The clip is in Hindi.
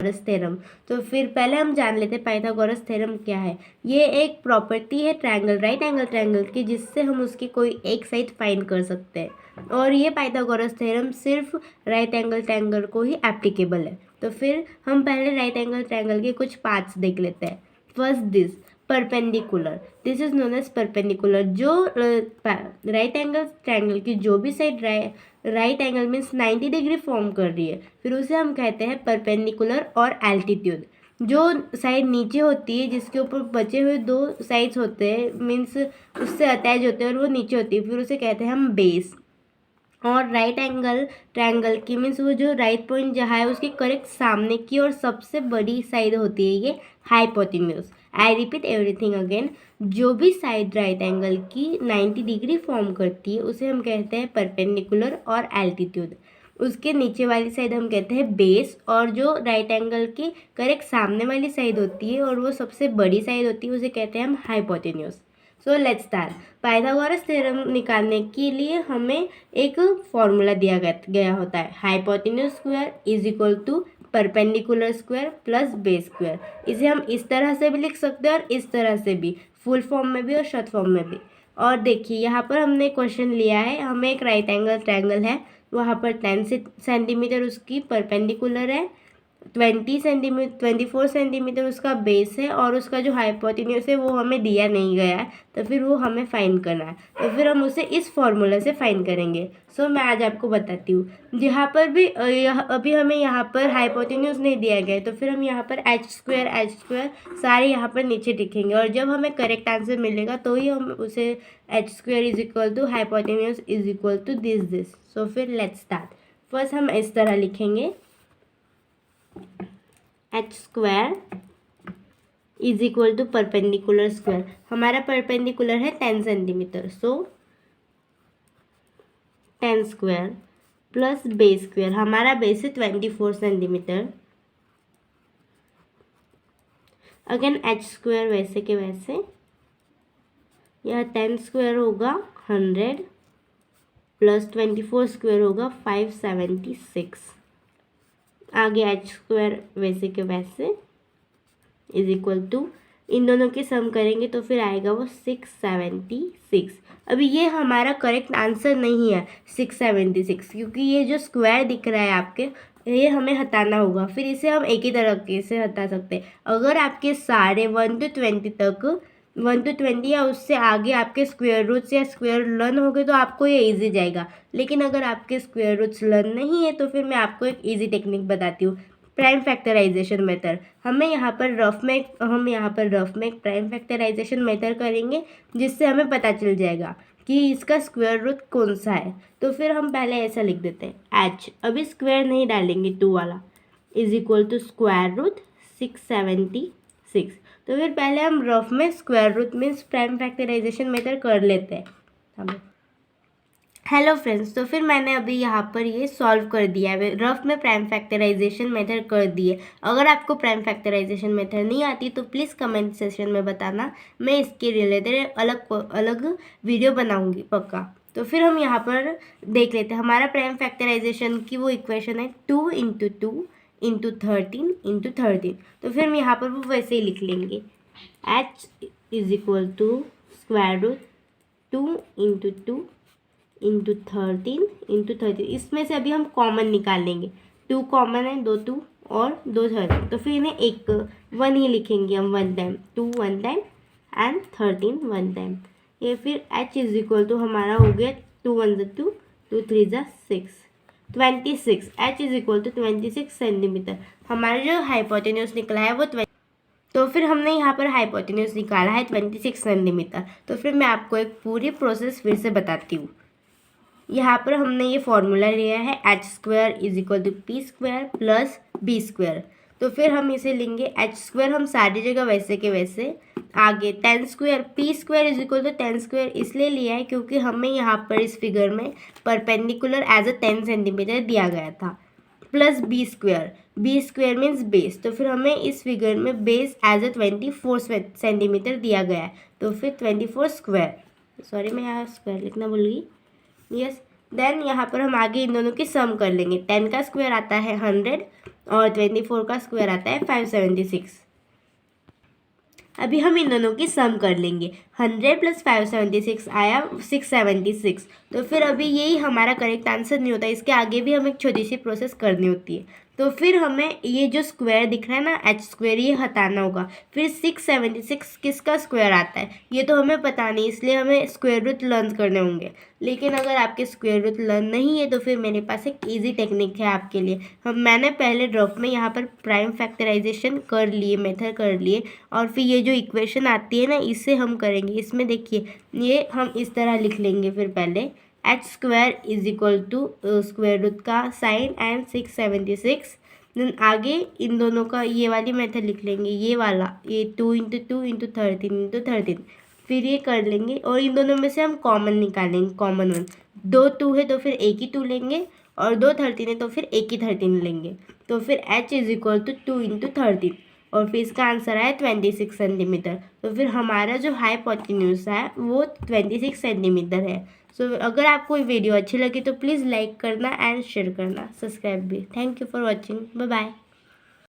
Pythagoras theorem. तो फिर पहले हम जान लेते हैं पाइथागोरस थ्योरम क्या है। ये एक प्रॉपर्टी है ट्रायंगल, राइट एंगल ट्रायंगल की, जिससे हम उसकी कोई एक साइड फाइंड कर सकते हैं। और ये पाइथागोरस थ्योरम सिर्फ राइट एंगल ट्रायंगल को ही एप्लीकेबल है। तो फिर हम पहले राइट एंगल ट्रायंगल के कुछ पार्ट्स देख लेते हैं। First this perpendicular, this is known as perpendicular. जो राइट एंगल ट्रायंगल की जो भी side right angle means 90 degree form कर रही है, फिर उसे हम कहते हैं परपेंडिकुलर और एल्टीट्यूड। जो साइड नीचे होती है, जिसके ऊपर बचे हुए दो साइड्स होते हैं, मीन्स उससे अटैच होते हैं और वो नीचे होती है, फिर उसे कहते हैं हम बेस। और राइट एंगल ट्रायंगल की मीन्स वो जो राइट पॉइंट जहाँ है उसके करेक्ट सामने की और सबसे बड़ी साइड होती है ये hypotenuse. I repeat everything again, जो भी साइड राइट एंगल की 90 डिग्री फॉर्म करती है उसे हम कहते हैं परपेंडिकुलर और एल्टीट्यूड। उसके नीचे वाली साइड हम कहते हैं बेस, और जो राइट एंगल की करेक्ट सामने वाली साइड होती है और वो सबसे बड़ी साइड होती है उसे कहते हैं हम hypotenuse. So let's start. Pythagoras theorem निकालने के लिए हमें एक फॉर्मूला दिया गया होता है, hypotenuse square is equal to perpendicular square plus base square. इसे हम इस तरह से भी लिख सकते हैं और इस तरह से भी, फुल फॉर्म में भी और शॉर्ट फॉर्म में भी। और देखिए यहाँ पर हमने क्वेश्चन लिया है, हमें एक राइट एंगल ट्रायंगल है, वहाँ पर 10 सेंटीमीटर उसकी परपेंडिकुलर है, 24 सेंटीमीटर उसका बेस है, और उसका जो हाइपोटेन्यूज है वो हमें दिया नहीं गया है, तो फिर वो हमें फाइंड करना है। तो फिर हम उसे इस फॉर्मूला से फाइंड करेंगे। सो मैं आज आपको बताती हूँ। जहाँ पर भी अभी हमें यहाँ पर हाइपोटेन्यूज नहीं दिया गया है, तो फिर हम यहाँ पर एच स्क्वायर सारे यहाँ पर नीचे लिखेंगे, और जब हमें करेक्ट आंसर मिलेगा तो ही हम उसे H square is equal to hypotenuse is equal to this. So फिर लेट्स स्टार्ट। फर्स्ट हम इस तरह लिखेंगे, H square is equal to perpendicular square. हमारा परपेंडिकुलर है 10 centimetre, so 10 square plus base square. हमारा बेस है 24 सेंटीमीटर। अगेन एच स्क्वायर वैसे के वैसे, यह 10 स्क्वायर होगा 100 प्लस 24 स्क्वायर होगा 576। आगे एच स्क्वायर वैसे के वैसे इज इक्वल टू, इन दोनों के सम करेंगे तो फिर आएगा वो 676। अभी ये हमारा करेक्ट आंसर नहीं है 676, क्योंकि ये जो स्क्वायर दिख रहा है आपके, ये हमें हटाना होगा। फिर इसे हम एक ही तरीके से हटा सकते हैं। अगर आपके सारे 1 to 20 तक 1 to 20 या उससे आगे आपके स्क्वायर रूट्स या स्क्वायर लर्न हो गए तो आपको ये इजी जाएगा। लेकिन अगर आपके स्क्वायर रूट्स लर्न नहीं है तो फिर मैं आपको एक इजी टेक्निक बताती हूँ, प्राइम फैक्टराइजेशन मेथड। हम यहाँ पर रफ में एक प्राइम फैक्टराइजेशन मेथड करेंगे, जिससे हमें पता चल जाएगा कि इसका स्क्वायर रूट कौन सा है। तो फिर हम पहले ऐसा लिख देते हैं, एच, अभी स्क्वायर नहीं डालेंगे 2 वाला, is equal to square root 676। तो फिर पहले हम रफ में square root means prime factorisation method कर लेते हैं। हेलो फ्रेंड्स, तो फिर मैंने अभी यहाँ पर ये सॉल्व कर दिया है, रफ में प्राइम फैक्टराइजेशन मेथड कर दिए। अगर आपको प्राइम फैक्टराइजेशन मेथड नहीं आती तो प्लीज़ कमेंट सेक्शन में बताना, मैं इसके रिलेटेड अलग वीडियो बनाऊंगी पक्का। तो फिर हम यहाँ पर देख लेते हैं, हमारा प्राइम फैक्टराइजेशन की वो इक्वेशन है 2 × 2 × 13 × 13। तो फिर हम यहाँ पर वो वैसे ही लिख लेंगे, H is equal to square root 2 × 2 × 13 × 13। इसमें से अभी हम कॉमन निकाल लेंगे, 2 कॉमन है, 2 2 और 2 13, तो फिर इन्हें एक 1 ही लिखेंगे हम 1 टाइम, 2 1 टाइम एंड 13 1 टाइम। ये फिर h इज इक्वल टू हमारा हो गया 2 1 2 2 3 6 26। h is equal to 26 centimetre. हमारा जो हाइपोटेन्यूज निकला है वो तो फिर हमने यहाँ पर हाइपोटेन्यूज निकाला है 26 सेंटीमीटर। तो फिर मैं आपको एक पूरी प्रोसेस फिर से बताती हूँ। यहाँ पर हमने ये फॉर्मूला लिया है, H square is equal to P square plus B square. तो फिर हम इसे लेंगे, एच स्क्वायर हम सारी जगह वैसे के वैसे, आगे 10 square, P square is equal to 10 square इसलिए लिया है क्योंकि हमें यहाँ पर इस फिगर में परपेंडिकुलर एज अ 10 सेंटीमीटर दिया गया था, plus B square means base. तो फिर हमें इस फिगर में बेस एज अ 24 सेंटीमीटर दिया गया है, तो फिर 24 स्क्वायर, सॉरी मैं यहाँ स्क्वायर लिखना भूल गई, यस। देन यहाँ पर हम आगे इन दोनों की सम कर लेंगे, 10 का स्क्वायर आता है 100 और 24 का स्क्वायर आता है 576। अभी हम इन दोनों की सम कर लेंगे। 100 + 576 आया 676। तो फिर अभी यही हमारा करेक्ट आंसर नहीं होता, इसके आगे भी हमें एक छोटी सी प्रोसेस करनी होती है। तो फिर हमें ये जो स्क्वायर दिख रहा है ना h स्क्वायर, ये हटाना होगा। फिर 676 किसका स्क्वायर आता है ये तो हमें पता नहीं, इसलिए हमें स्क्वायर रूट लर्न करने होंगे। लेकिन अगर आपके स्क्वायर रूट लर्न नहीं है तो फिर मेरे पास एक ईजी टेक्निक है आपके लिए। मैंने पहले ड्रॉप में यहाँ पर प्राइम फैक्टराइजेशन कर लिए, मेथड कर लिए, और फिर ये जो इक्वेशन आती है ना इसे हम करेंगे। इसमें देखिए ये हम इस तरह लिख लेंगे। फिर पहले h square is equal to square root का साइन एंड 676। देन आगे इन दोनों का ये वाली मेथड लिख लेंगे, ये वाला, ये 2 × 2 × 13 × 13। फिर ये कर लेंगे और इन दोनों में से हम कॉमन निकालेंगे, कॉमन वन। 2 2 है तो फिर एक ही 2 लेंगे, और 2 13 है तो फिर एक ही 13 लेंगे। तो फिर h इज इक्वल टू 2 × 13, और फिर इसका आंसर आया 26 सेंटीमीटर। तो फिर हमारा जो हाइपोटेन्यूज है वो 26 सेंटीमीटर है। सो अगर आपको ये वीडियो अच्छी लगी तो प्लीज़ लाइक करना एंड शेयर करना, सब्सक्राइब भी। Thank you for watching, bye bye.